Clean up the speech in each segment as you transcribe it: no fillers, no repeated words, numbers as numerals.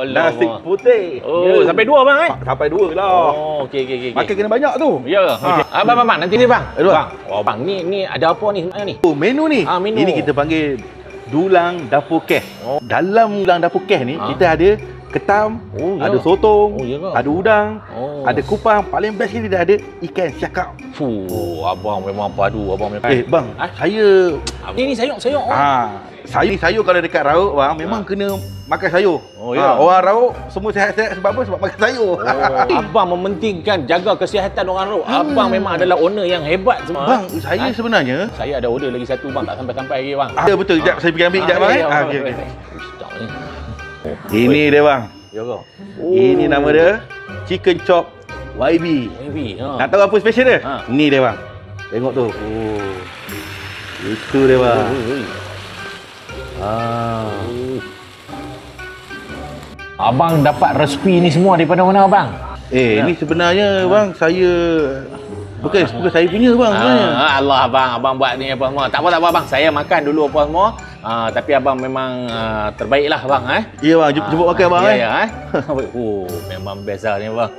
Nasi putih. Oh, sampai 2 bang Sampai 2 lah. Oh, okey. Makan kena banyak tu. Ya. Okey. Bang, nanti ni bang. Bang. Oh, bang, ni ada apa ni sebenarnya ni? Oh, menu ni. Menu. Ini kita panggil dulang dapur keh. Dalam dulang dapur keh ni kita ada ketam, ada sotong, ada udang, ada kupang. Paling best ni dia ada ikan syakap. Abang memang padu, abang memang. Bang, saya ini sayur. sayur kalau dekat Rauk bang memang kena makan sayur. Orang Rauk semua sihat-sihat sebab apa? Sebab makan sayur. Abang mementingkan jaga kesihatan orang Rauk. Abang memang adalah owner yang hebat semua. Bang, saya sebenarnya saya ada order lagi satu bang, tak sampai-sampai lagi bang. Ada betul. Sekejap saya pergi ambil sekejap bang. Okey. Ini dia bang. Ya ke? Ini nama dia Chicken Chop YB. Nak tahu apa special dia? Ni dia bang. Tengok tu. Itu dia bang. Abang dapat resepi ni semua daripada mana abang? Ini sebenarnya bang saya bukan saya punya bang sebenarnya. Allah abang buat ni apa semua. Tak apa abang. Saya makan dulu apa semua. Tapi abang memang terbaik lah bang. Ya bang, jemput makan bang. Ya. Memang best lah ni bang.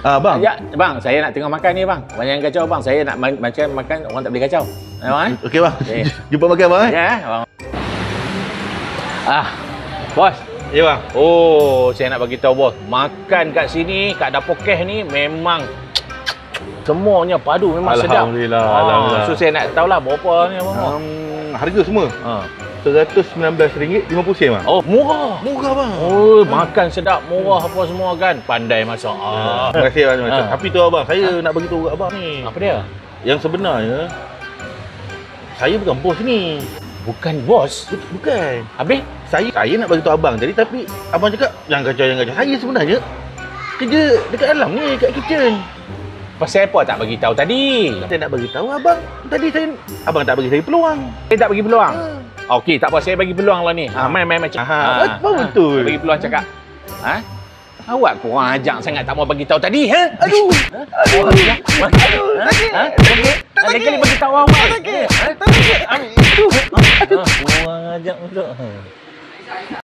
Bang. Ya, bang, saya nak tengok makan ni bang. Banyak yang kacau bang. Saya nak makan orang tak boleh kacau. Okey bang. Jumpa makan bang. Ya, bang. Bos. Ya bang. Oh, saya nak bagi tahu bos. Makan kat sini, kat dapur keh ni memang semuanya padu, memang sedap. Alhamdulillah. So saya nak tahulah berapa ni bang. Harga semua. RM119.50 bang. Oh, murah. Murah bang. Oh, makan sedap, murah apa semua kan. Pandai masak. Terima kasih bang. Tapi tu abang, saya nak bagi tahu kat abang ni. Apa dia? Yang sebenarnya saya bukan bos ni. Bukan bos? Bukan. Habis? Saya nak bagi tahu abang tadi, tapi abang cakap jangan kacau. Saya sebenarnya kerja dekat dalam ni, kat kitchen. Pasal apa tak bagi tahu tadi? Saya nak bagi tahu abang. Tadi abang tak bagi saya peluang. Saya tak bagi peluang. Okey, tak apa, saya bagi peluang lah ni. Main macam. Betul. Bagi peluang cakap. Awak kurang ajar sangat tak mau bagi tahu tadi, Aduh. Lagi kali bagi tahu awak. Aduh. Kurang ajar pula.